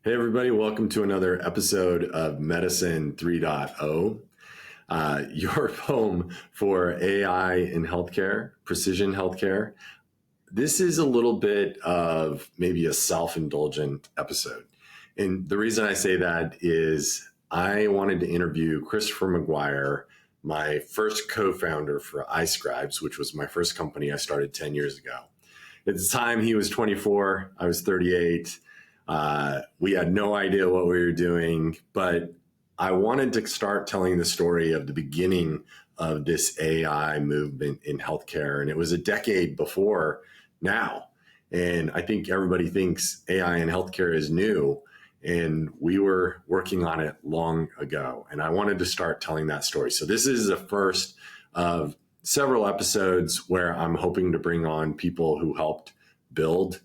Hey, everybody, welcome to another episode of Medicine 3.0, your home for AI in healthcare, precision healthcare. This is a little bit of maybe a self-indulgent episode. And the reason I say that is I wanted to interview Christopher McGuire, my first co-founder for iScribes, which was my first company I started 10 years ago. At the time, he was 24, I was 38. We had no idea what we were doing, but I wanted to start telling the story of the beginning of this AI movement in healthcare. And it was a decade before now. And I think everybody thinks AI in healthcare is new. And we were working on it long ago. And I wanted to start telling that story. So this is the first of several episodes where I'm hoping to bring on people who helped build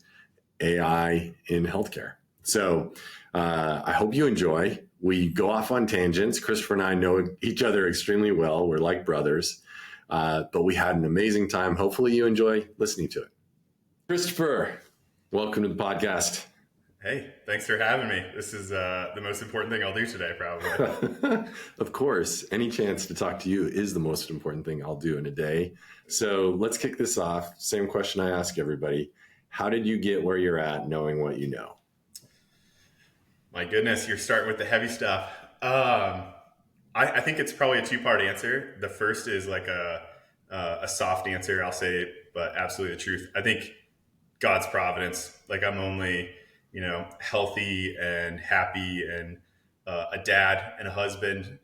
AI in healthcare. So I hope you enjoy. We go off on tangents. Christopher and I know each other extremely well. We're like brothers, but we had an amazing time. Hopefully you enjoy listening to it. Christopher, welcome to the podcast. Hey, thanks for having me. This is the most important thing I'll do today, probably. Of course, any chance to talk to you is the most important thing I'll do in a day. So let's kick this off. Same question I ask everybody. How did you get where you're at knowing what you know? My goodness, you're starting with the heavy stuff. I think it's probably a two-part answer. The first is like a soft answer, I'll say, but absolutely the truth. I think God's providence. Like I'm only, healthy and happy and a dad and a husband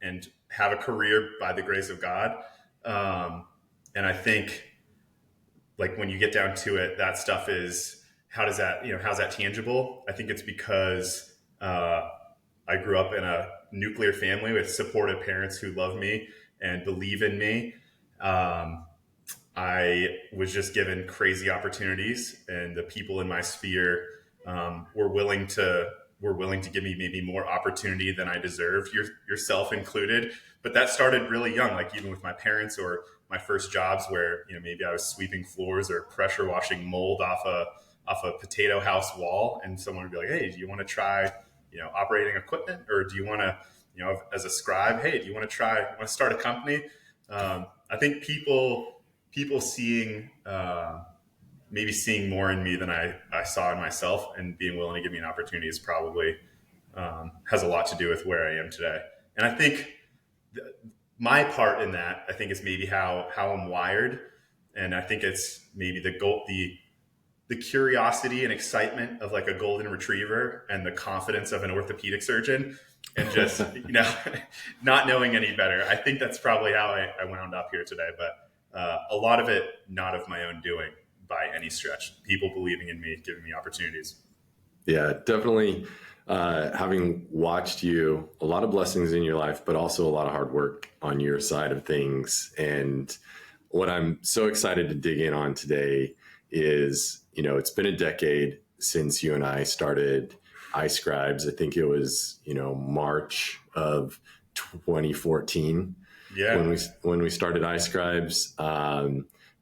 and have a career by the grace of God. And I think like when you get down to it, that stuff is, how's that tangible? I think it's because I grew up in a nuclear family with supportive parents who love me and believe in me. I was just given crazy opportunities, and the people in my sphere were willing to give me maybe more opportunity than I deserved, yourself included. But that started really young, like even with my parents or my first jobs where, maybe I was sweeping floors or pressure washing mold off a potato house wall, and someone would be like, hey, do you want to try, operating equipment? Or do you want to, as a scribe, hey, do you want to start a company? I think people seeing, maybe seeing more in me than I saw in myself, and being willing to give me an opportunity is probably, has a lot to do with where I am today. And I think my part in that, I think, is maybe how I'm wired. And I think it's maybe the curiosity and excitement of like a golden retriever and the confidence of an orthopedic surgeon, and just, not knowing any better. I think that's probably how I wound up here today. But a lot of it, not of my own doing by any stretch. People believing in me, giving me opportunities. Yeah, definitely. Having watched you, a lot of blessings in your life, but also a lot of hard work on your side of things. And what I'm so excited to dig in on today is, it's been a decade since you and I started iScribes. I think it was, March of 2014. Yeah. When we started iScribes.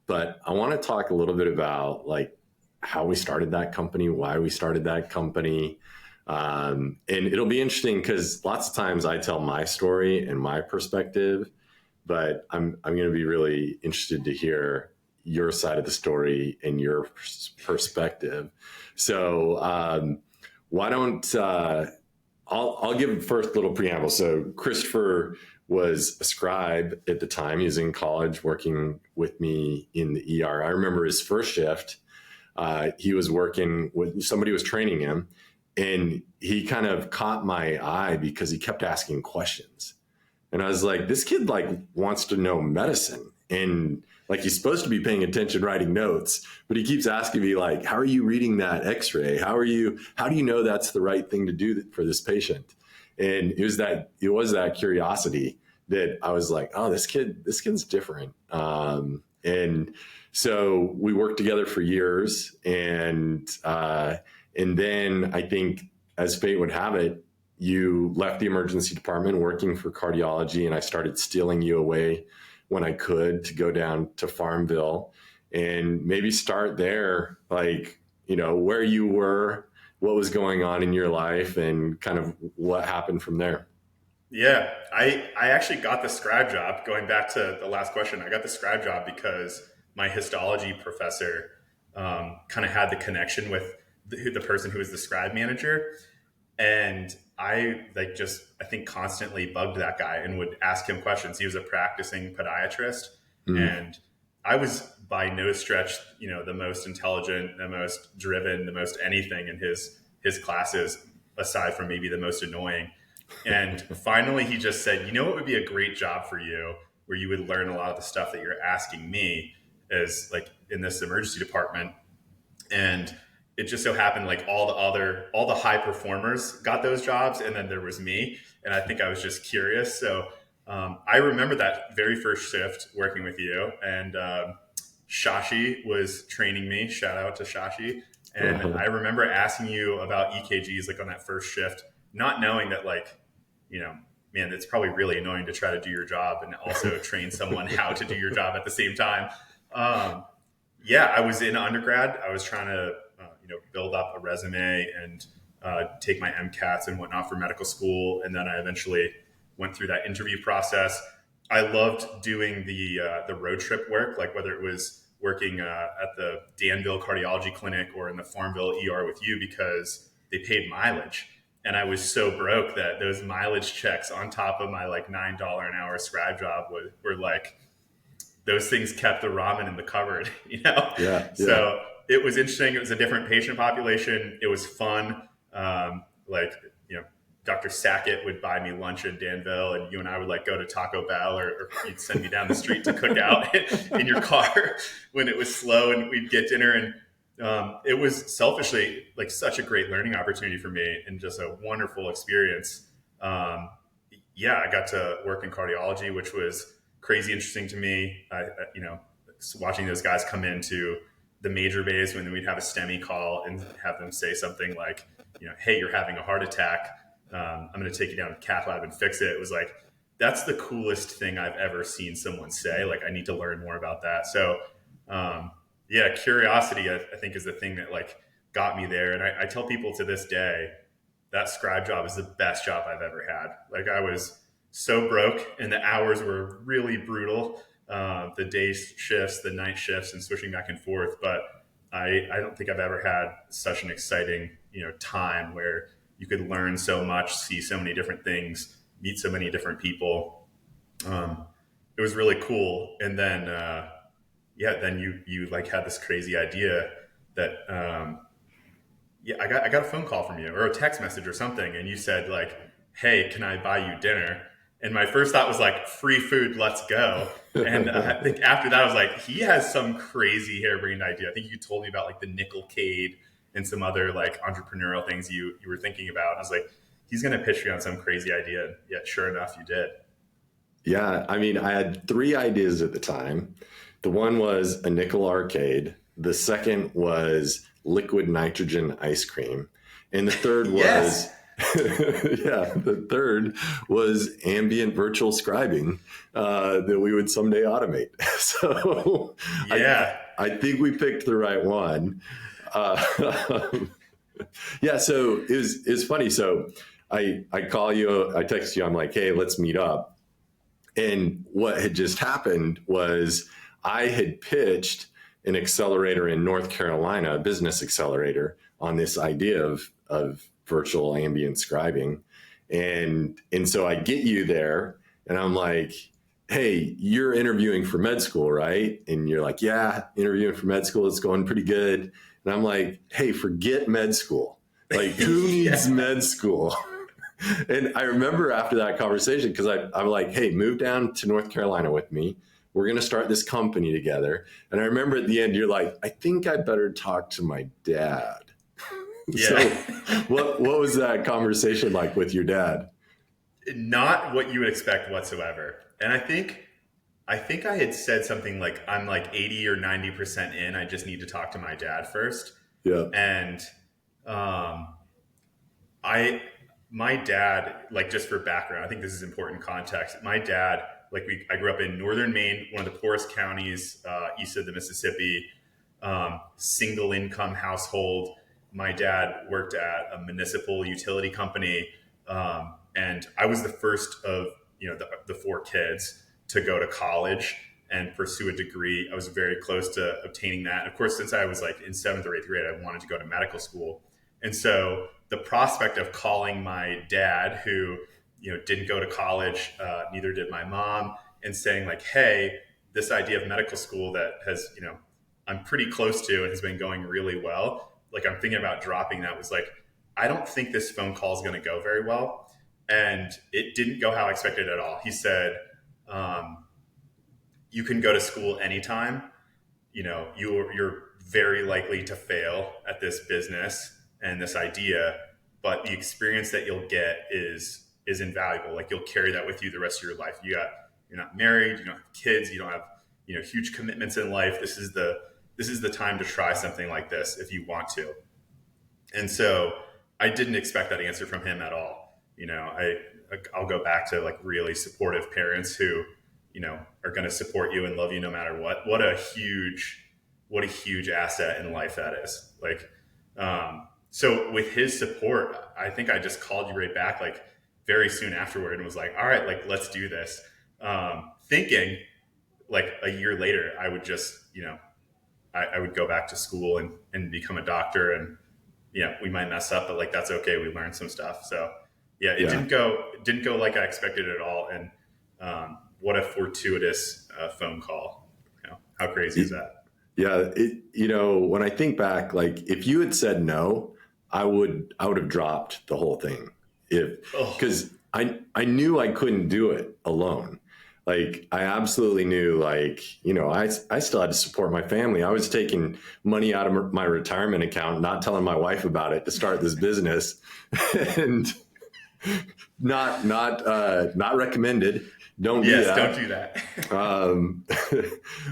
But I want to talk a little bit about like how we started that company, why we started that company. And it'll be interesting because lots of times I tell my story and my perspective, but I'm going to be really interested to hear your side of the story and your perspective. So why don't I'll give first a little preamble. So Christopher was a scribe at the time. He was in college working with me in the ER. I remember his first shift. He was working with somebody who was training him, and he kind of caught my eye because he kept asking questions. And I was like, this kid like wants to know medicine, and like he's supposed to be paying attention, writing notes, but he keeps asking me like, how are you reading that x-ray? How do you know that's the right thing to do for this patient? And it was that curiosity that I was like, oh, this kid's different. And so we worked together for years, and then I think, as fate would have it, you left the emergency department working for cardiology, and I started stealing you away when I could to go down to Farmville and maybe start there, like, where you were what was going on in your life and kind of what happened from there. Yeah, I actually got the scribe job. Going back to the last question, I got the scribe job because my histology professor kind of had the connection with the person who was the scribe manager, and I like just I think constantly bugged that guy and would ask him questions. He was a practicing podiatrist, Mm. and I was by no stretch, the most intelligent, the most driven, the most anything in his classes, aside from maybe the most annoying. And finally, he just said, what would be a great job for you where you would learn a lot of the stuff that you're asking me is like in this emergency department. And it just so happened like all the high performers got those jobs. And then there was me. And I think I was just curious. So I remember that very first shift working with you. And Shashi was training me. Shout out to Shashi. And I remember asking you about EKGs like on that first shift, not knowing that like, man, it's probably really annoying to try to do your job and also train someone how to do your job at the same time. Yeah, I was in undergrad. I was trying to, build up a resume and take my MCATs and whatnot for medical school. And then I eventually went through that interview process. I loved doing the road trip work, like whether it was working at the Danville Cardiology Clinic or in the Farmville ER with you, because they paid mileage. And I was so broke that those mileage checks on top of my like $9 an hour scribe job were like, those things kept the ramen in the cupboard, Yeah. So it was interesting. It was a different patient population. It was fun. Like, Dr. Sackett would buy me lunch in Danville, and you and I would like go to Taco Bell, or you'd send me down the street to cook out in your car when it was slow, and we'd get dinner. And it was selfishly like such a great learning opportunity for me and just a wonderful experience. Yeah, I got to work in cardiology, which was crazy interesting to me. Watching those guys come into the major bays when we'd have a STEMI call and have them say something like, hey, you're having a heart attack. I'm going to take you down to the cath lab and fix it. It was like, that's the coolest thing I've ever seen someone say. Like, I need to learn more about that. So, yeah, curiosity, I think, is the thing that like got me there. And I tell people to this day, that scribe job is the best job I've ever had. Like, I was so broke and the hours were really brutal. The day shifts, the night shifts, and switching back and forth. But I don't think I've ever had such an exciting, time where you could learn so much, see so many different things, meet so many different people. It was really cool. And then, then you like had this crazy idea that, I got a phone call from you or a text message or something. And you said like, hey, can I buy you dinner? And my first thought was like, free food, let's go. And I think after that, I was like, he has some crazy harebrained idea. I think you told me about like the nickelcade and some other like entrepreneurial things you were thinking about. I was like, he's going to pitch me on some crazy idea. And yet, sure enough, you did. Yeah. I mean, I had 3 ideas at the time. The one was a nickel arcade. The second was liquid nitrogen ice cream. And the third was, Yes. the third was ambient virtual scribing that we would someday automate. So yeah, I think we picked the right one. Yeah, so it was funny. So I call you, I text you, I'm like, hey, let's meet up. And what had just happened was I had pitched an accelerator in North Carolina, a business accelerator, on this idea of virtual ambient scribing. And so I get you there and I'm like, hey, you're interviewing for med school, right? And you're like, yeah, interviewing for med school. It's going pretty good. And I'm like, hey, forget med school. Like, who needs med school? And I remember after that conversation, because I'm like, hey, move down to North Carolina with me. We're going to start this company together. And I remember at the end, you're like, I think I better talk to my dad. Yeah. So what was that conversation like with your dad? Not what you would expect whatsoever. And I think I had said something like, I'm like 80 or 90% in. I just need to talk to my dad first. Yeah. And my dad, like, just for background, I think this is important context. My dad, like, I grew up in northern Maine, one of the poorest counties east of the Mississippi, single income household. my dad worked at a municipal utility company. And I was the first of, the four kids to go to college and pursue a degree. I was very close to obtaining that. And of course, since I was like in seventh or eighth grade, I wanted to go to medical school. And so the prospect of calling my dad, who, didn't go to college, neither did my mom, and saying like, hey, this idea of medical school that has, I'm pretty close to and has been going really well. Like I'm thinking about dropping that, was like, I don't think this phone call is going to go very well. And it didn't go how I expected at all. He said, you can go to school anytime. You're very likely to fail at this business and this idea, but the experience that you'll get is invaluable. Like you'll carry that with you the rest of your life. You're not married, you don't have kids, you don't have, huge commitments in life. This is the time to try something like this if you want to. And so I didn't expect that answer from him at all. I'll go back to like really supportive parents who, are going to support you and love you no matter what. What a huge asset in life that is. Like, so with his support, I think I just called you right back like very soon afterward and was like, all right, like, let's do this. Thinking like a year later, I would just, I would go back to school and become a doctor, and we might mess up, but like, that's okay. We learned some stuff. So yeah, it didn't go like I expected at all. And, what a fortuitous phone call. How crazy is that? Yeah. When I think back, like if you had said no, I would have dropped the whole thing because I knew I couldn't do it alone. Like I absolutely knew, like, I still had to support my family. I was taking money out of my retirement account, not telling my wife about it to start this business and not recommended. Don't do that. Don't do that.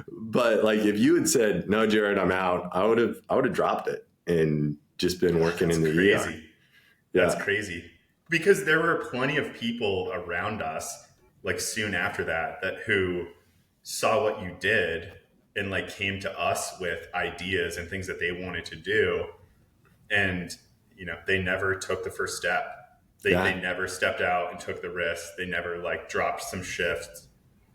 But like, if you had said, no, Jared, I'm out, I would have dropped it and just been working in the crazy. ER. That's crazy. Because there were plenty of people around us, like soon after that who saw what you did and like came to us with ideas and things that they wanted to do. And, they never took the first step. They never stepped out and took the risk. They never like dropped some shifts,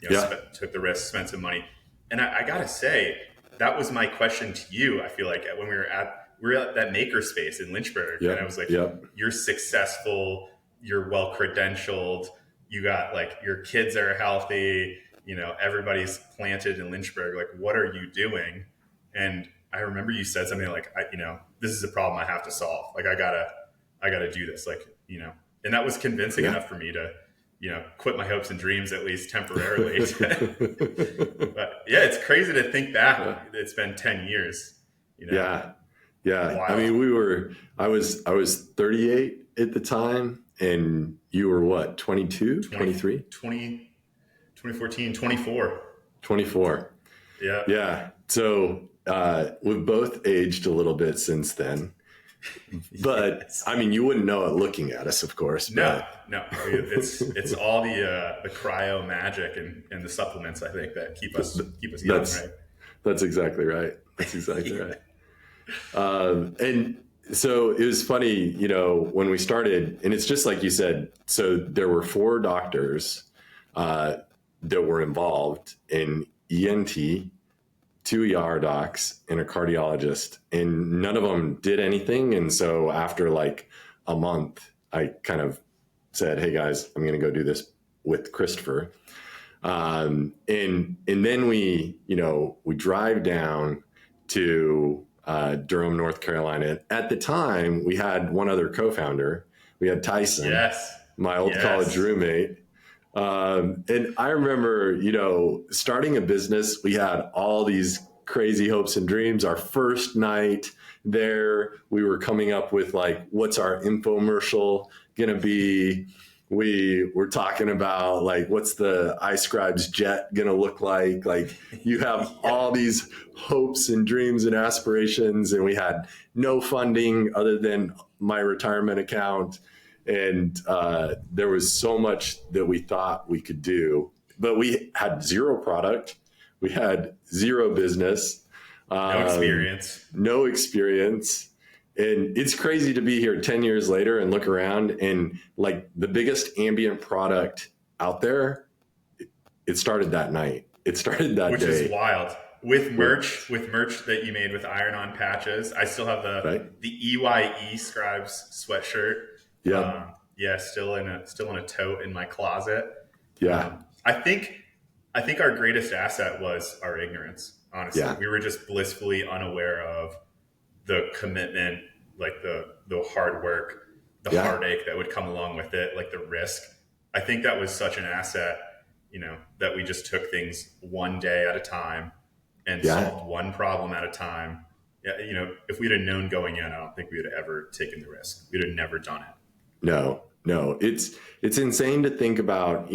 took the risk, spent some money. And I gotta say, that was my question to you. I feel like when we were at that maker space in Lynchburg, and I was like, you're successful, you're well credentialed, you got like your kids are healthy, everybody's planted in Lynchburg. Like, what are you doing? And I remember you said something like, this is a problem I have to solve. Like, I gotta do this. Like, and that was convincing enough for me to, quit my hopes and dreams, at least temporarily. But yeah, it's crazy to think back. It's been 10 years. Yeah. Wild. I mean, I was 38 at the time, and you were what, 22, 23? 2014, 24. 24. Yeah. Yeah. So we've both aged a little bit since then. But yes. I mean, you wouldn't know it looking at us, of course. No. It's all the cryo magic and the supplements, I think, that keep us young, right? That's exactly right. Right. And so it was funny, when we started, and it's just like you said. So there were 4 doctors that were involved in ENT, 2 ER docs, and a cardiologist, and none of them did anything. And so after like a month, I kind of said, hey guys, I'm going to go do this with Christopher. And then we drive down to Durham, North Carolina. At the time, we had one other co-founder. We had Tyson, my old college roommate. And I remember, starting a business, we had all these crazy hopes and dreams. Our first night there, we were coming up with like, what's our infomercial going to be? We were talking about like, what's the iScribes jet going to look like? Like you have all these hopes and dreams and aspirations, and we had no funding other than my retirement account. And there was so much that we thought we could do, but we had 0 product. We had 0 business. No experience. No experience. And it's crazy to be here 10 years later and look around and like the biggest ambient product out there, it started that night. It started that which day. is wild. With merch that you made with iron-on patches. I still have the EYE Scribes sweatshirt. Yeah. Yeah, still in a tote in my closet. Yeah. I think our greatest asset was our ignorance. Honestly, we were just blissfully unaware of the commitment, like the hard work, the heartache that would come along with it, like the risk. I think that was such an asset, that we just took things one day at a time and solved one problem at a time. Yeah, if we'd have known going in, I don't think we would have ever taken the risk. We'd have never done it. No, it's insane to think about,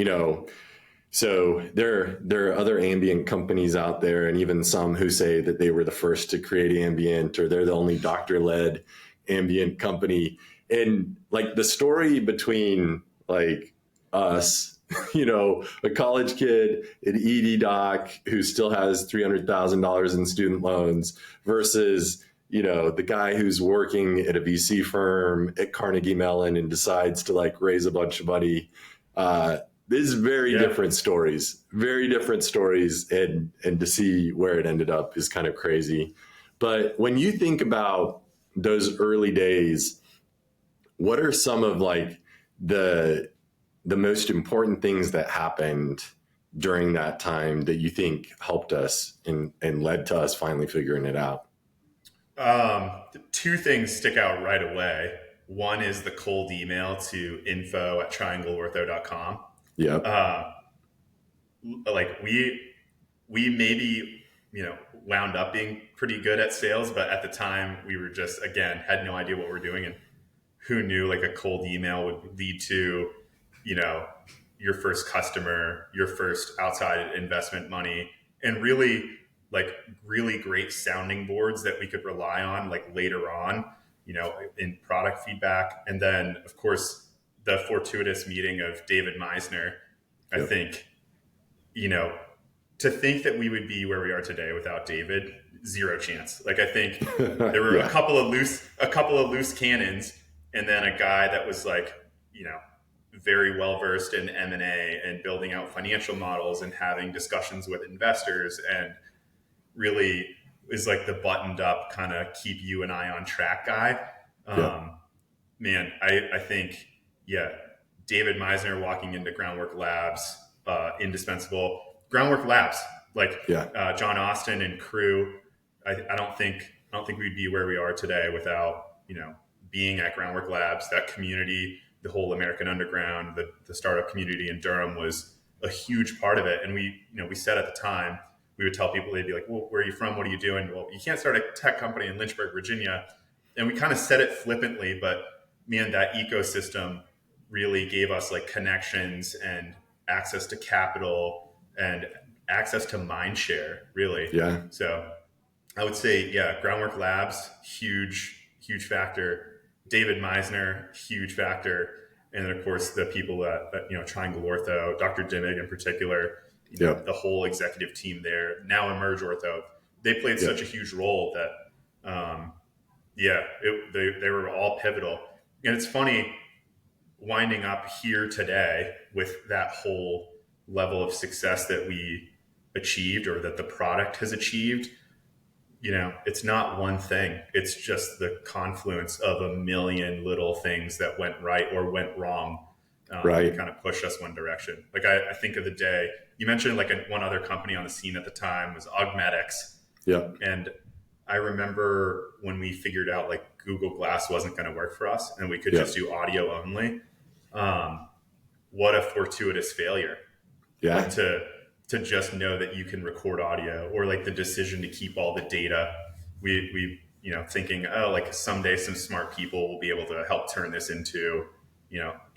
so there are other ambient companies out there, and even some who say that they were the first to create ambient, or they're the only doctor-led ambient company. And like the story between like us, a college kid, an ED doc who still has $300,000 in student loans versus, the guy who's working at a VC firm at Carnegie Mellon and decides to like raise a bunch of money. This is very different stories, and to see where it ended up is kind of crazy. But when you think about those early days, what are some of like the most important things that happened during that time that you think helped us and led to us finally figuring it out? Two things stick out right away. One is the cold email to info@triangleortho.com. Yeah. Like we maybe, wound up being pretty good at sales, but at the time we were just, again, had no idea what we're doing. And who knew like a cold email would lead to, your first customer, your first outside investment money, and really great sounding boards that we could rely on like later on, in product feedback. And then of course the fortuitous meeting of David Meisner. I think, to think that we would be where we are today without David, zero chance. Like I think there were a couple of loose cannons, and then a guy that was like, very well versed in M&A and building out financial models and having discussions with investors, and really is like the buttoned up kind of keep you and I on track guy. Man, I think, David Meisner walking into Groundwork Labs, indispensable. Groundwork Labs, John Austin and crew. I don't think we'd be where we are today without, being at Groundwork Labs. That community, the whole American Underground, the startup community in Durham was a huge part of it. And we said at the time, we would tell people, they'd be like, well, where are you from? What are you doing? Well, you can't start a tech company in Lynchburg, Virginia. And we kind of said it flippantly, but man, that ecosystem really gave us like connections and access to capital and access to mind share, really. Yeah. So I would say, Groundwork Labs, huge factor. David Meisner, huge factor. And then of course the people at Triangle Ortho, Dr. Dimmick in particular, the whole executive team there, now Emerge Ortho, they played such a huge role that, they were all pivotal. And it's funny winding up here today with that whole level of success that we achieved, or that the product has achieved. It's not one thing. It's just the confluence of a million little things that went right or went wrong. To kind of push us one direction. Like I think of the day you mentioned, like one other company on the scene at the time was Augmetics. Yeah. And I remember when we figured out like Google Glass wasn't going to work for us and we could just do audio only. What a fortuitous failure. Yeah. Like to just know that you can record audio, or like the decision to keep all the data. We thinking, like someday some smart people will be able to help turn this into,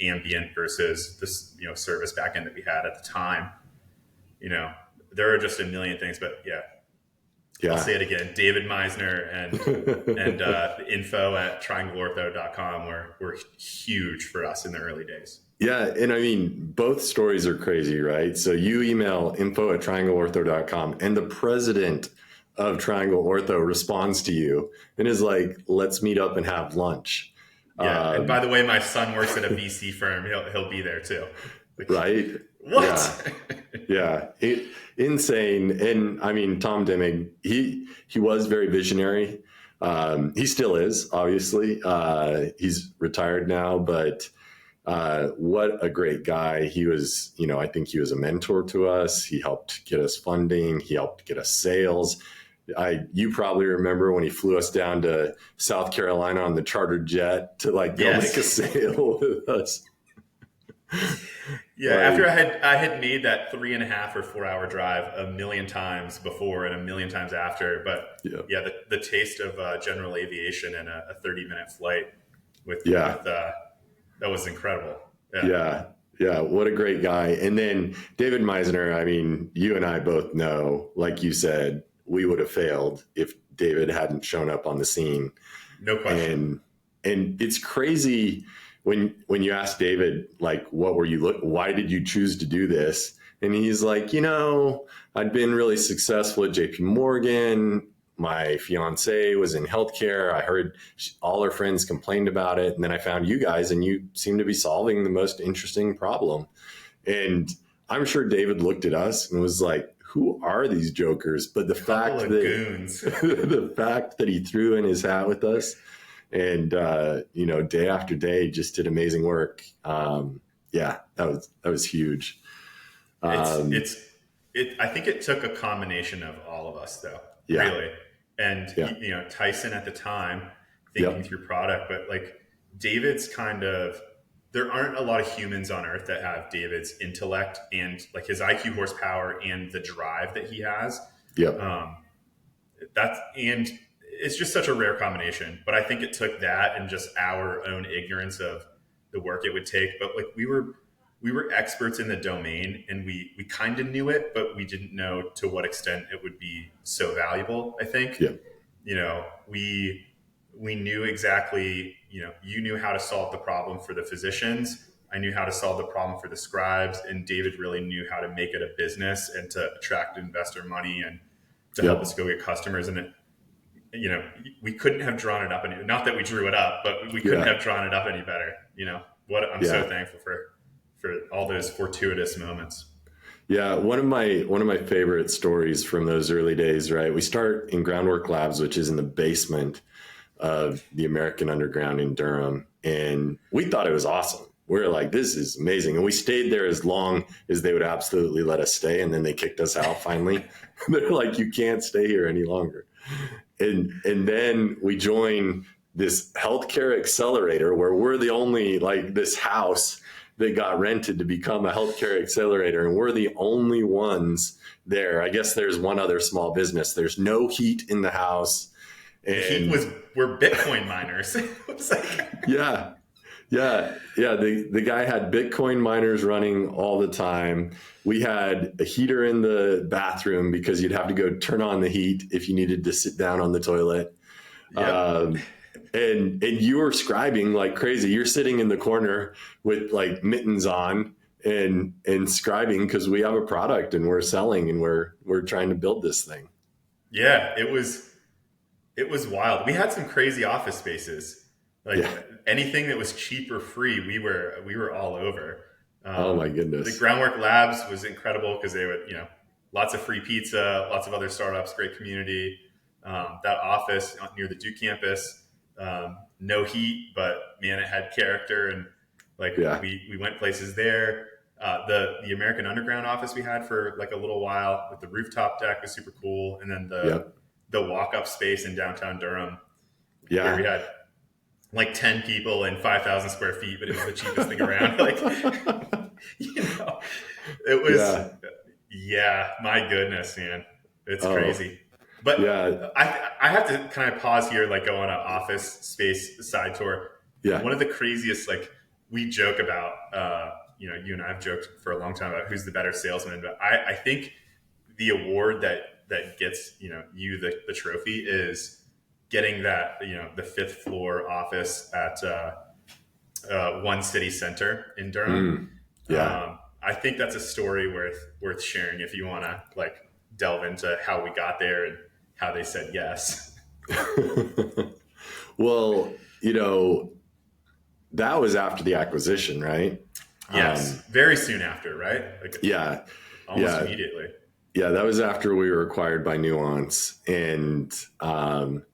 ambient versus this, service backend that we had at the time. There are just a million things, but I'll say it again. David Meisner and info@triangleortho.com were huge for us in the early days. Yeah. And I mean, both stories are crazy, right? So you email info@triangleortho.com, and the president of Triangle Ortho responds to you and is like, let's meet up and have lunch. Yeah. And by the way, my son works at a VC firm. He'll be there too. Like, right? Yeah. what? Yeah. Insane. And I mean, Tom Deming, he was very visionary. He still is, obviously. He's retired now, but what a great guy. He was, I think he was a mentor to us. He helped get us funding. He helped get us sales. You probably remember when he flew us down to South Carolina on the chartered jet to like go Yes. make a sale with us. Yeah, after I had made that 3.5 or 4 hour drive a million times before and a million times after, but the taste of general aviation and a 30-minute flight with that was incredible. Yeah. What a great guy. And then David Meisner, I mean, you and I both know, like you said, we would have failed if David hadn't shown up on the scene. No question. And it's crazy when you ask David, like, why did you choose to do this? And he's like, I'd been really successful at JP Morgan. My fiance was in healthcare. I heard all her friends complained about it. And then I found you guys and you seem to be solving the most interesting problem. And I'm sure David looked at us and was like, who are these jokers? But the fact that he threw in his hat with us and, day after day just did amazing work. That was huge. I think it took a combination of all of us though, really. And, Tyson at the time thinking through product, but like David's there aren't a lot of humans on earth that have David's intellect and like his IQ horsepower and the drive that he has. And it's just such a rare combination, but I think it took that and just our own ignorance of the work it would take. But like we were experts in the domain and we kind of knew it, but we didn't know to what extent it would be so valuable. I think, we knew exactly, you knew how to solve the problem for the physicians. I knew how to solve the problem for the scribes, and David really knew how to make it a business and to attract investor money and to help us go get customers. And we couldn't have drawn it up not that we drew it up, but we couldn't have drawn it up any better. I'm so thankful for all those fortuitous moments. Yeah, one of my favorite stories from those early days, right? We start in Groundwork Labs, which is in the basement of the American Underground in Durham, and we thought it was awesome. We were like, this is amazing. And we stayed there as long as they would absolutely let us stay, and then they kicked us out finally. They're like, you can't stay here any longer. And then we join this healthcare accelerator where we're the only, like, this house that got rented to become a healthcare accelerator, and we're the only ones there. I guess there's one other small business. There's no heat in the house. And we're Bitcoin miners. Yeah. The guy had Bitcoin miners running all the time. We had a heater in the bathroom because you'd have to go turn on the heat if you needed to sit down on the toilet. Yep. And you were scribing like crazy. You're sitting in the corner with like mittens on and scribing because we have a product and we're selling and we're trying to build this thing. Yeah, it was wild. We had some crazy office spaces. Anything that was cheap or free, we were all over. Oh my goodness. The Groundwork Labs was incredible because they would, lots of free pizza, lots of other startups, great community. That office near the Duke campus, no heat, but man, it had character. And we went places there. The American Underground office we had for like a little while with the rooftop deck was super cool. And then the walk-up space in downtown Durham, where we had like 10 people and 5,000 square feet, but it was the cheapest thing around. It was, my goodness, man, it's crazy. But I have to kind of pause here, like go on an office space side tour. Yeah. One of the craziest, like we joke about, you and I have joked for a long time about who's the better salesman, but I think the award that gets, you the trophy is getting that, the 5th floor office at One City Center in Durham. I think that's a story worth sharing if you want to like delve into how we got there and how they said yes. Well, that was after the acquisition, right? Yes, very soon after, right? Like Yeah. almost Yeah. immediately. Yeah, that was after we were acquired by Nuance, and I'm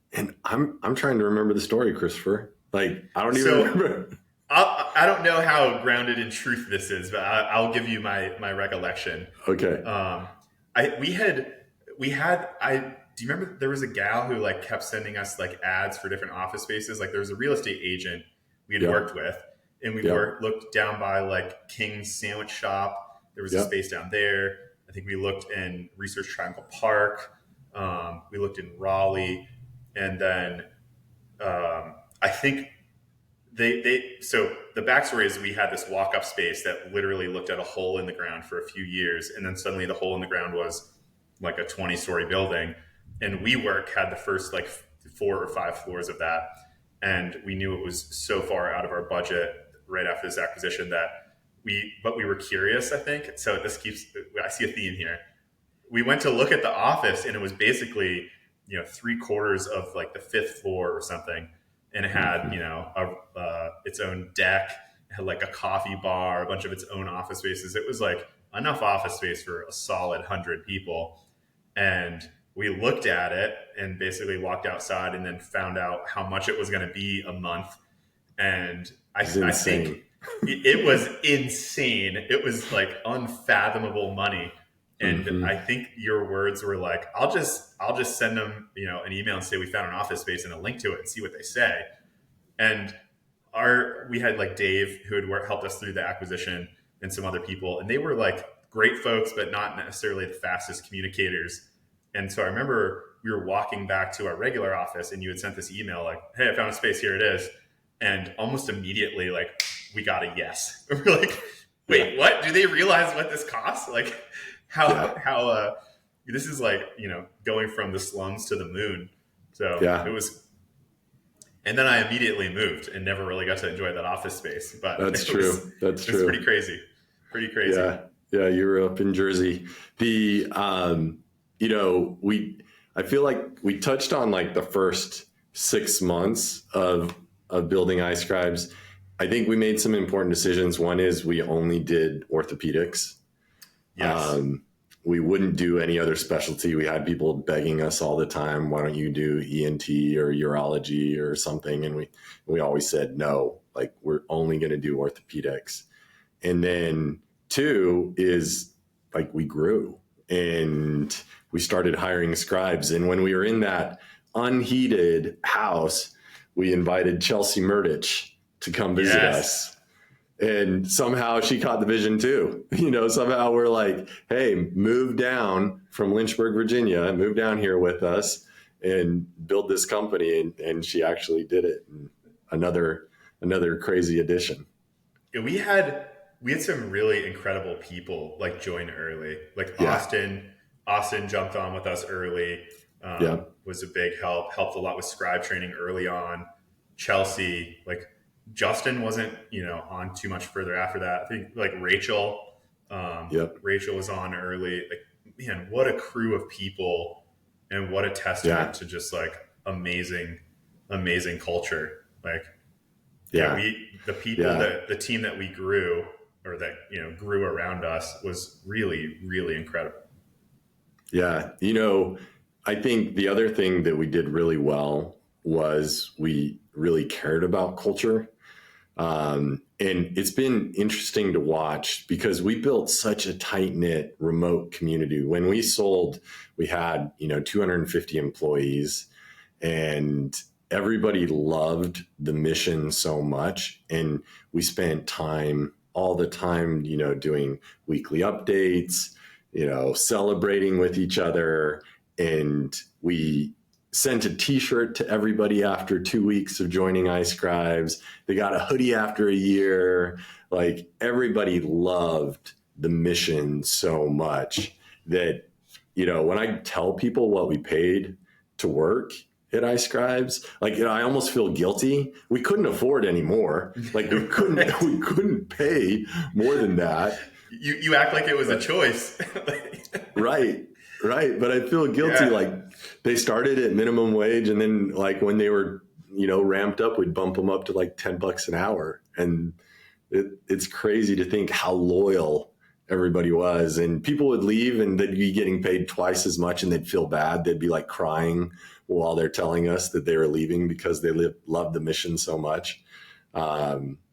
trying to remember the story, Christopher. Like I don't even So remember. I don't know how grounded in truth this is, but I'll give you my recollection. Okay. I we had I do you remember there was a gal who like kept sending us like ads for different office spaces? Like there was a real estate agent we had Yep. worked with, and we Yep. looked down by like King's Sandwich Shop. There was a Yep. space down there. I think we looked in Research Triangle Park. We looked in Raleigh, and then I think so the backstory is we had this walk up space that literally looked at a hole in the ground for a few years, and then suddenly the hole in the ground was like a 20-story building, and WeWork had the first like 4 or 5 floors of that, and we knew it was so far out of our budget right after this acquisition that we were curious, I think. So I see a theme here. We went to look at the office, and it was basically 3/4 of like the 5th floor or something, and it had its own deck. It had like a coffee bar, a bunch of its own office spaces. It was like enough office space for a solid 100 people. And we looked at it and basically walked outside, and then found out how much it was going to be a month. And I think it was insane. It was like unfathomable money. And I think your words were like, I'll just send them, an email and say we found an office space and a link to it and see what they say. And we had like Dave who had helped us through the acquisition, and some other people, and they were like great folks, but not necessarily the fastest communicators. And so I remember we were walking back to our regular office, and you had sent this email like, "Hey, I found a space. Here it is." And almost immediately, like, we got a yes. We're like, "Wait, what? Do they realize what this costs? Like, how this is like, going from the slums to the moon." So it was. And then I immediately moved and never really got to enjoy that office space. But That's true. That's true. It's pretty crazy. Pretty crazy. Yeah. You were up in Jersey. I feel like we touched on like the first 6 months of building iScribes. I think we made some important decisions. One is we only did orthopedics. Yes. We wouldn't do any other specialty. We had people begging us all the time, "Why don't you do ENT or urology or something?" And we always said no, like we're only going to do orthopedics. And then 2 is like we grew and we started hiring scribes. And when we were in that unheated house, we invited Chelsea Murdich to come visit us. And somehow she caught the vision too. Somehow we're like, "Hey, move down from Lynchburg, Virginia, move down here with us and build this company." And she actually did it. And another crazy addition. Yeah, we had some really incredible people like join early. Like Austin jumped on with us early. Was a big helped a lot with scribe training early on. Chelsea, like Justin wasn't, on too much further after that. I think like Rachel was on early. Like, man, what a crew of people, and what a testament to just like amazing culture. Like, the team that we grew, or that, grew around us, was really, really incredible. Yeah. I think the other thing that we did really well was we really cared about culture. And it's been interesting to watch because we built such a tight-knit remote community. When we sold, we had, 250 employees, and everybody loved the mission so much. And we spent all the time, doing weekly updates, celebrating with each other. And we sent a t-shirt to everybody after 2 weeks of joining iScribes. They got a hoodie after a year. Like, everybody loved the mission so much that, when I tell people what we paid to work at iScribes, like, I almost feel guilty. We couldn't afford any more. Like, we couldn't pay more than that. You act like it was a choice. Right. Right. But I feel guilty. Yeah. Like they started at minimum wage, and then like when they were, ramped up, we'd bump them up to like $10 an hour. And it's crazy to think how loyal everybody was. And people would leave and they'd be getting paid twice as much and they'd feel bad. They'd be like crying while they're telling us that they were leaving because they loved the mission so much.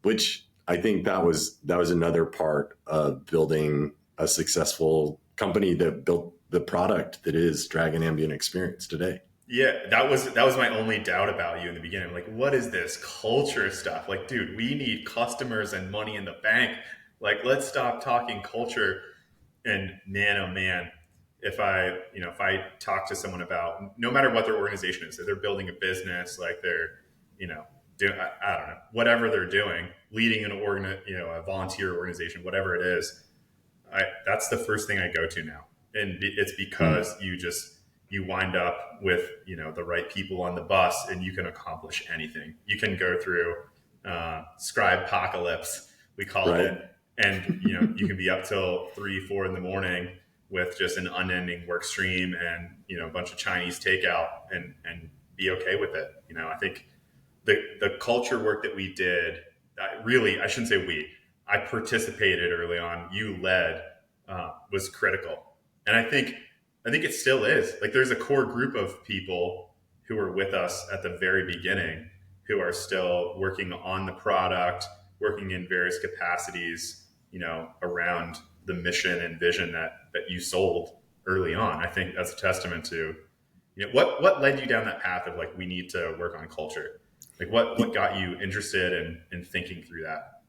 Which I think that was another part of building a successful company that built the product that is Dragon Ambient Experience today. Yeah, that was my only doubt about you in the beginning. Like, what is this culture stuff? Like, dude, we need customers and money in the bank. Like, let's stop talking culture. And man, oh man, if I talk to someone about no matter what their organization is, if they're building a business, like they're, you know, doing I don't know, whatever they're doing, leading a volunteer organization, whatever it is, that's the first thing I go to now, and it's because you wind up with the right people on the bus, and you can accomplish anything. You can go through scribe apocalypse, we call Right. it, and you can be up till 3-4 in the morning with just an unending work stream and a bunch of Chinese takeout and be okay with it. I think the culture work that we did, really, I shouldn't say we, I participated early on, you led, was critical. And I think it still is. Like, there's a core group of people who were with us at the very beginning who are still working on the product, working in various capacities, around the mission and vision that you sold early on. I think that's a testament to, what led you down that path of like, we need to work on culture. Like, what got you interested in thinking through that?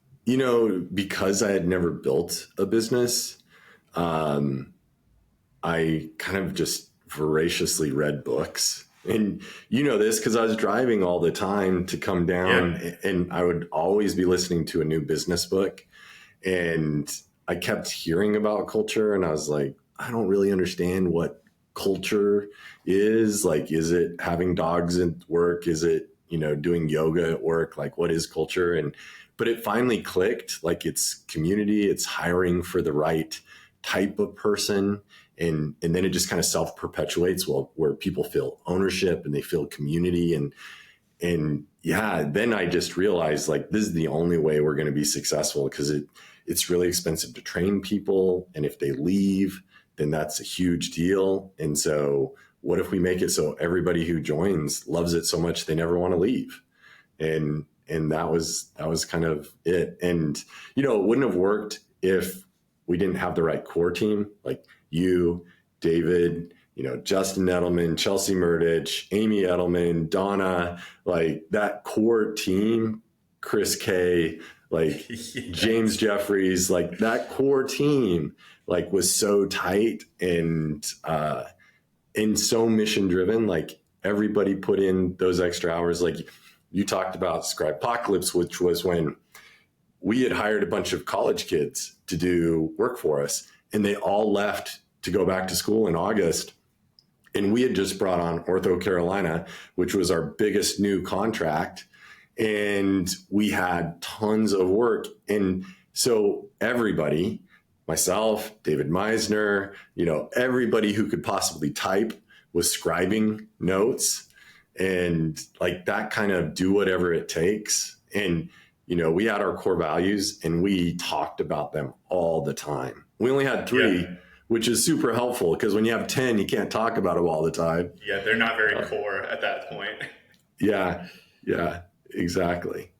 Because I had never built a business, I kind of just voraciously read books. And this because I was driving all the time to come down, Yeah. and I would always be listening to a new business book. And I kept hearing about culture, and I was like, I don't really understand what culture is. Like, is it having dogs at work? Is it, doing yoga at work? Like, what is culture? But it finally clicked. Like, it's community, it's hiring for the right type of person. And then it just kind of self perpetuates, where people feel ownership and they feel community. And yeah, then I just realized, like, this is the only way we're going to be successful, because it's really expensive to train people. And if they leave, then that's a huge deal. And so what if we make it so everybody who joins loves it so much they never want to leave? And that was kind of it. And, it wouldn't have worked if we didn't have the right core team, like you, David, Justin Edelman, Chelsea Murdich, Amy Edelman, Donna, like that core team, Chris K, like Yes. James Jeffries, like that core team, like was so tight and so mission driven. Like everybody put in those extra hours. Like you talked about Scribepocalypse, which was when we had hired a bunch of college kids to do work for us, and they all left to go back to school in August. And we had just brought on Ortho Carolina, which was our biggest new contract. And we had tons of work. And so everybody, myself, David Meisner, everybody who could possibly type was scribing notes, and like that kind of do whatever it takes. And we had our core values and we talked about them all the time. We only had 3, Yeah. which is super helpful, because when you have 10, you can't talk about them all the time. Yeah, they're not very core at that point. Yeah, exactly.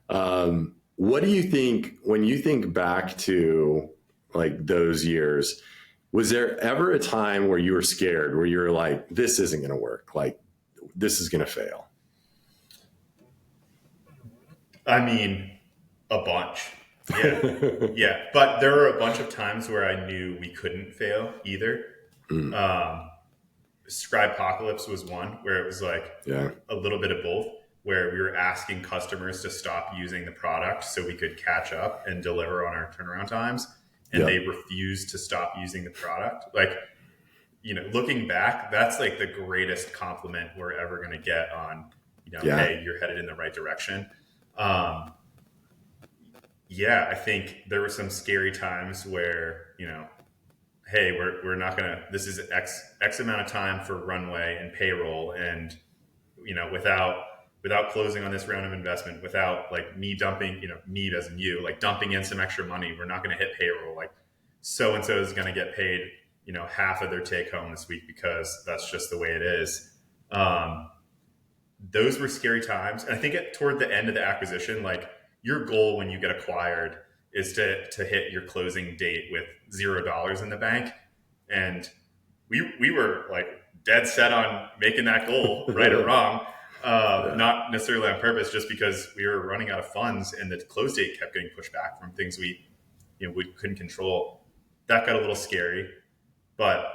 What do you think when you think back to like those years? Was there ever a time where you were scared, where you were like, this isn't going to work? Like, this is going to fail? I mean, a bunch. Yeah. Yeah. But there were a bunch of times where I knew we couldn't fail either. Scribepocalypse was one where it was like Yeah. a little bit of both, where we were asking customers to stop using the product so we could catch up and deliver on our turnaround times. And they refused to stop using the product. Like, looking back, that's like the greatest compliment we're ever going to get on, hey, you're headed in the right direction. Yeah, I think there were some scary times where, hey, we're not gonna. This is X amount of time for runway and payroll, and without closing on this round of investment, without like me dumping, me as in you, like dumping in some extra money, we're not going to hit payroll. Like so and so is going to get paid, half of their take home this week because that's just the way it is. Those were scary times, and I think toward the end of the acquisition, like your goal when you get acquired is to hit your closing date with $0 in the bank, and we were like dead set on making that goal, right or wrong. Not necessarily on purpose, just because we were running out of funds and the close date kept getting pushed back from things we couldn't control. That got a little scary, but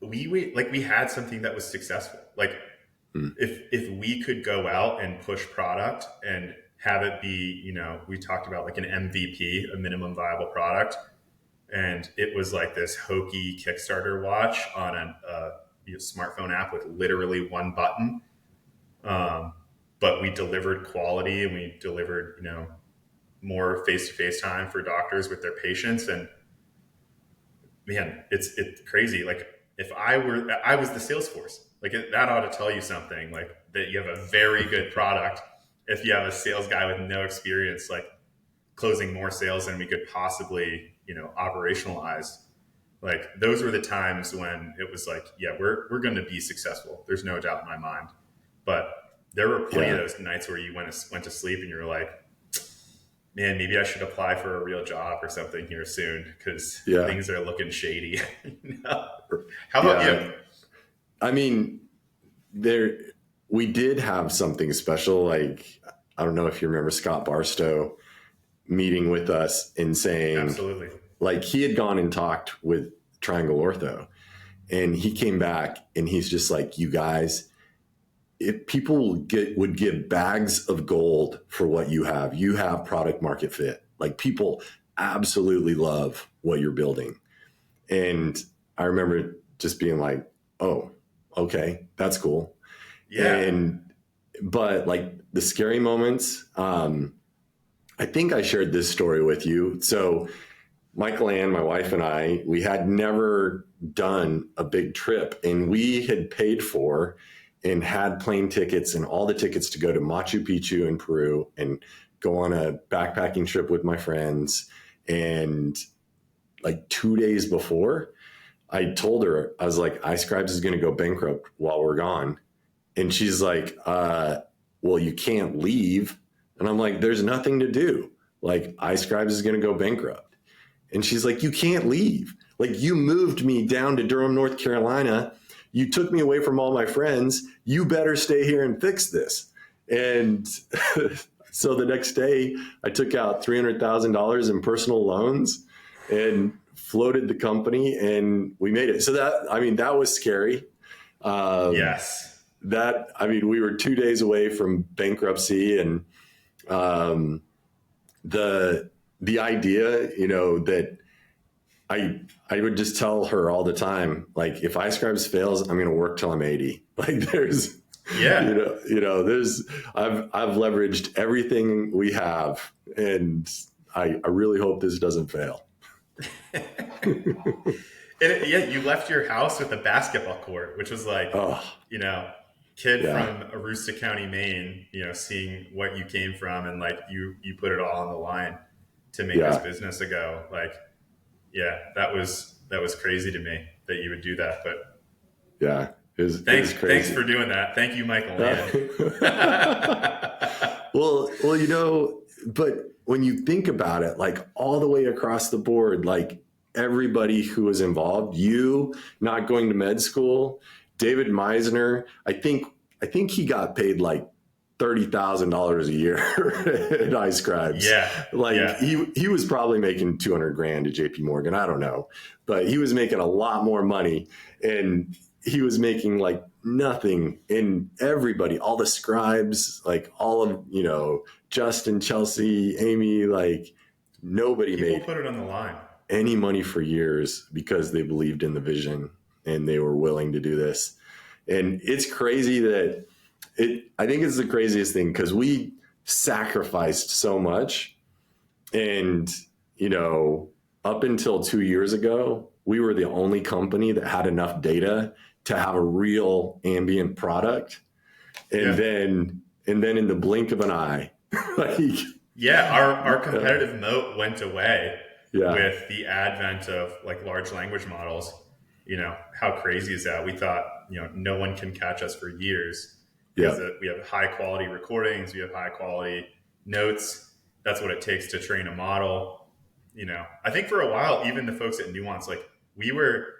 we had something that was successful. Like if we could go out and push product and have it be, we talked about like an MVP, a minimum viable product, and it was like this hokey Kickstarter watch on a smartphone app with literally one button. But we delivered quality, and we delivered, more face-to-face time for doctors with their patients. And man, it's crazy. Like if I was the sales force, like that ought to tell you something, like that you have a very good product. If you have a sales guy with no experience, like closing more sales than we could possibly, operationalize. Like those were the times when it was like, yeah, we're going to be successful. There's no doubt in my mind. But there were plenty of those nights where you went to sleep and you're like, man, maybe I should apply for a real job or something here soon because things are looking shady. How about you? I mean, we did have something special. Like, I don't know if you remember Scott Barstow meeting with us and saying, absolutely. Like he had gone and talked with Triangle Ortho, and he came back and he's just like, you guys, if people would give bags of gold for what you have product market fit. Like people absolutely love what you're building. And I remember just being like, oh, okay, that's cool. Yeah. But like the scary moments, I think I shared this story with you. So Michael Ann, my wife, and I, we had never done a big trip, and we had paid for and had plane tickets and all the tickets to go to Machu Picchu in Peru and go on a backpacking trip with my friends. And like 2 days before, I told her, I was like, iScribes is going to go bankrupt while we're gone. And she's like, well, you can't leave. And I'm like, there's nothing to do. Like iScribes is going to go bankrupt. And she's like, you can't leave. Like you moved me down to Durham, North Carolina. You took me away from all my friends. You better stay here and fix this. And so the next day I took out $300,000 in personal loans and floated the company, and we made it. So that was scary. Yes. We were 2 days away from bankruptcy, and the idea, that I would just tell her all the time, like if iScribes fails, I'm going to work till I'm 80. Like there's, I've leveraged everything we have, and I really hope this doesn't fail. You left your house with a basketball court, which was like, kid from Aroostook County, Maine, seeing what you came from, and like you put it all on the line to make this business a go. Like, that was crazy to me that you would do that. But thanks for doing that. Thank you, Michael. Well, but when you think about it, like all the way across the board, like everybody who was involved, you not going to med school, David Meisner, I think he got paid like $30,000 a year at iScribes. He was probably making $200,000 at JP Morgan. I don't know, but he was making a lot more money, and he was making like nothing. And everybody, all the scribes, like all of, Justin, Chelsea, Amy, like nobody made put it on the line any money for years because they believed in the vision and they were willing to do this. And it's crazy that I think it's the craziest thing because we sacrificed so much, and up until 2 years ago, we were the only company that had enough data to have a real ambient product. And Yeah. then in the blink of an eye, like, Yeah, our competitive moat went away yeah, with the advent of like large language models. How crazy is that? We thought, no one can catch us for years because yeah, we have high quality recordings, we have high quality notes. That's what it takes to train a model. I think for a while, even the folks at Nuance, like we were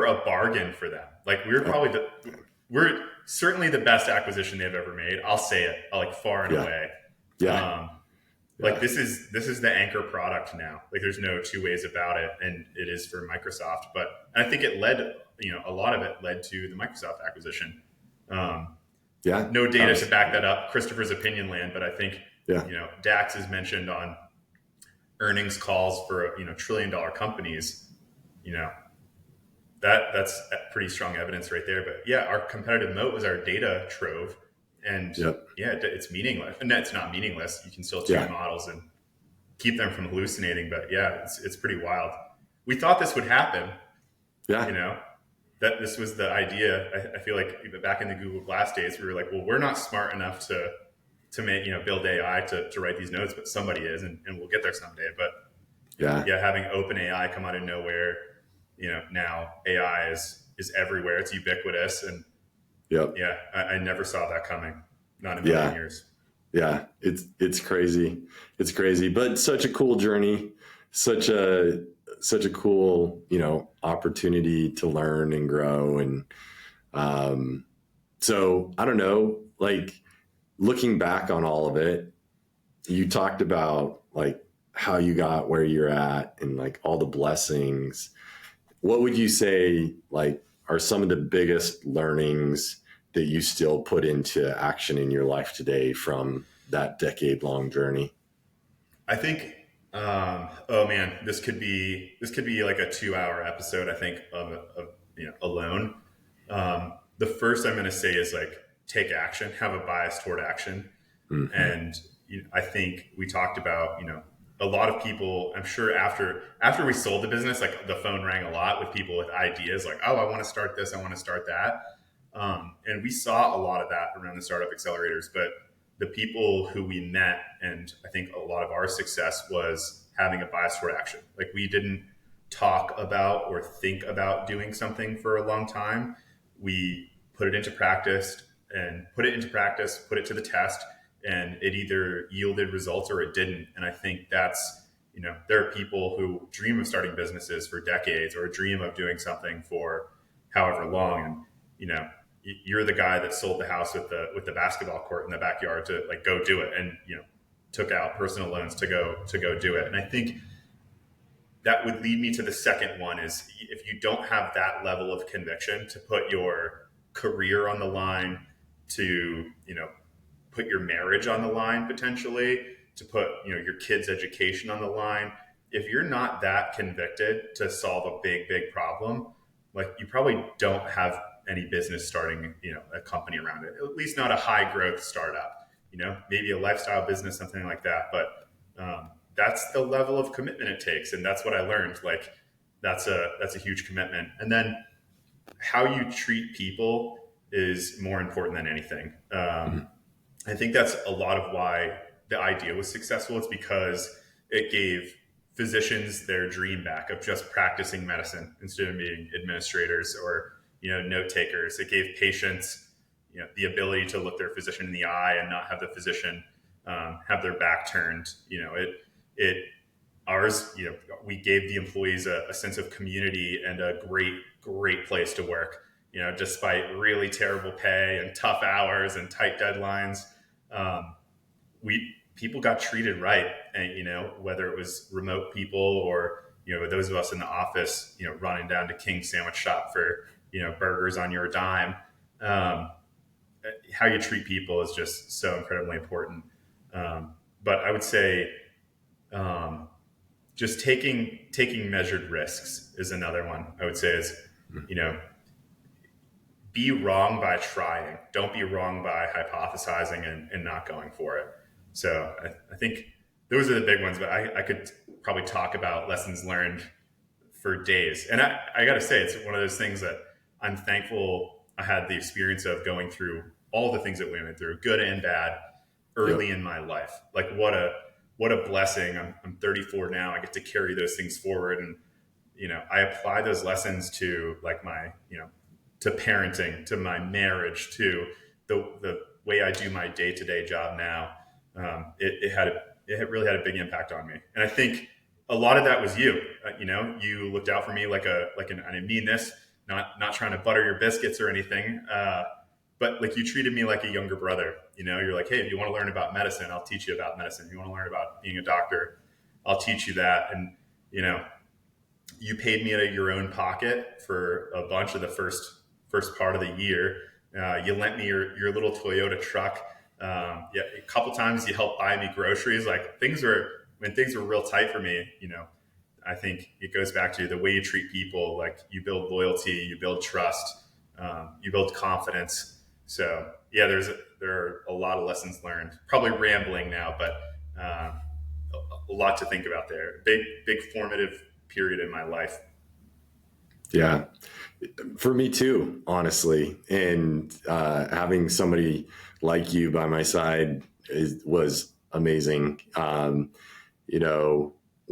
a bargain for them. Like we're certainly the best acquisition they've ever made. I'll say it, like far and yeah, away. yeah, Um, like yeah, this is the anchor product now. Like there's no two ways about it, and it is for Microsoft. But I think it led, a lot of it led to the Microsoft acquisition. Um, yeah. no data to back that up. Christopher's opinion land, but I think Yeah, Dax is mentioned on earnings calls for trillion-dollar companies. You know that's pretty strong evidence right there. But yeah, our competitive moat was our data trove, and yeah, yeah, it's meaningless. And it's not meaningless. You can still tune yeah, models and keep them from hallucinating. But yeah, it's pretty wild. We thought this would happen. yeah, You know that this was the idea. I feel like back in the Google Glass days, we were like, well, we're not smart enough to make build AI to write these notes, but somebody is, and we'll get there someday. But yeah, yeah, having open AI come out of nowhere, now AI is everywhere. It's ubiquitous, and yep, yeah, I never saw that coming. Not in a million yeah, years. yeah. It's crazy. It's crazy, but such a cool journey, such a cool, opportunity to learn and grow. And so I don't know, like, looking back on all of it, you talked about like how you got where you're at and like all the blessings. What would you say, like, are some of the biggest learnings that you still put into action in your life today from that decade long journey? I think. Oh man, this could be like a 2 hour episode. I think of alone. The first I'm going to say is like take action, have a bias toward action, Mm-hmm. and I think we talked about a lot of people. I'm sure after we sold the business, like the phone rang a lot with people with ideas like, oh, I want to start this, I want to start that, and we saw a lot of that around the startup accelerators. But the people who we met, and I think a lot of our success was having a bias toward action. Like we didn't talk about or think about doing something for a long time. We put it into practice and put it to the test, and it either yielded results or it didn't. And I think that's, there are people who dream of starting businesses for decades or dream of doing something for however long. And, you're the guy that sold the house with the basketball court in the backyard to like go do it, and took out personal loans to go do it. And I think that would lead me to the second one is if you don't have that level of conviction to put your career on the line, to put your marriage on the line, potentially to put your kids education on the line, if you're not that convicted to solve a big problem, like you probably don't have any business starting a company around it, at least not a high growth startup, maybe a lifestyle business, something like that. But that's the level of commitment it takes, and that's what I learned. Like that's a huge commitment. And then how you treat people is more important than anything. I think that's a lot of why the idea was successful. It's because it gave physicians their dream back of just practicing medicine instead of being administrators or note takers. It gave patients the ability to look their physician in the eye and not have the physician have their back turned. It ours. We gave the employees a sense of community and a great place to work. Despite really terrible pay and tough hours and tight deadlines, we people got treated right. And whether it was remote people or those of us in the office, running down to King's Sandwich Shop for burgers on your dime. Um, how you treat people is just so incredibly important. But I would say um, just taking measured risks is another one. I would say is you know be wrong by trying. Don't be wrong by hypothesizing and not going for it. So I think those are the big ones, but I could probably talk about lessons learned for days. And I got to say, it's one of those things that I'm thankful I had the experience of going through all the things that we went through, good and bad, early in my life. Like what a blessing. I'm 34 now. I get to carry those things forward. And, I apply those lessons to like my, to parenting, to my marriage, to the way I do my day-to-day job now. It really had a big impact on me. And I think a lot of that was you. You looked out for me like I didn't mean this, not trying to butter your biscuits or anything, but like you treated me like a younger brother. You're like, hey, if you want to learn about medicine, I'll teach you about medicine. If you want to learn about being a doctor, I'll teach you that. And you paid me out of your own pocket for a bunch of the first part of the year. You lent me your little Toyota truck. A couple times you helped buy me groceries. Like when things were real tight for me, I think it goes back to the way you treat people. Like you build loyalty, you build trust, you build confidence. So yeah, there are a lot of lessons learned. Probably rambling now, but a lot to think about there. Big formative period in my life. Yeah, for me too, honestly. And having somebody like you by my side was amazing. One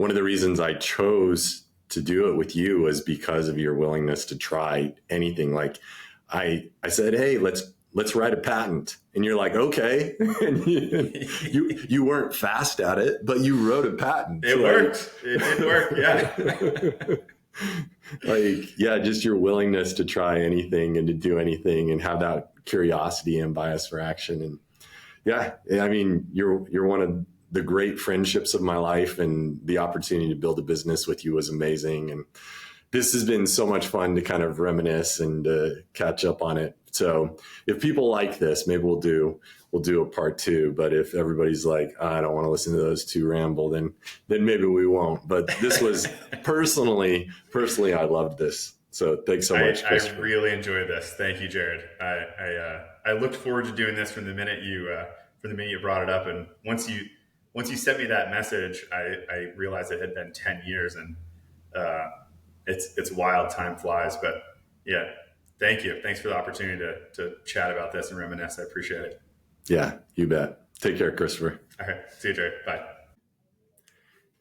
of the reasons I chose to do it with you was because of your willingness to try anything. Like I said, hey, let's write a patent. And you're like, okay. And you weren't fast at it, but you wrote a patent. It worked. It did work. Yeah. Just your willingness to try anything and to do anything and have that curiosity and bias for action. And you're one of the great friendships of my life, and the opportunity to build a business with you was amazing. And this has been so much fun to kind of reminisce and catch up on it. So if people like this, maybe we'll do a part 2. But if everybody's like, I don't want to listen to those two ramble, then maybe we won't. But this was personally, I loved this. So thanks so much, Christopher. I really enjoyed this. Thank you, Jared. I looked forward to doing this from the minute you brought it up. And once you sent me that message, I realized it had been 10 years, and it's wild. Time flies. But yeah, thank you. Thanks for the opportunity to chat about this and reminisce. I appreciate it. Yeah, you bet. Take care, Christopher. All right. See you, Jared. Bye.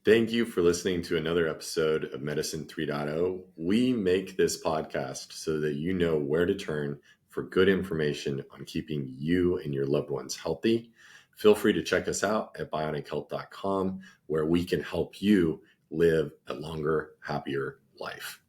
Thank you for listening to another episode of Medicine 3.0. We make this podcast so that you know where to turn for good information on keeping you and your loved ones healthy. Feel free to check us out at bionichealth.com, where we can help you live a longer, happier life.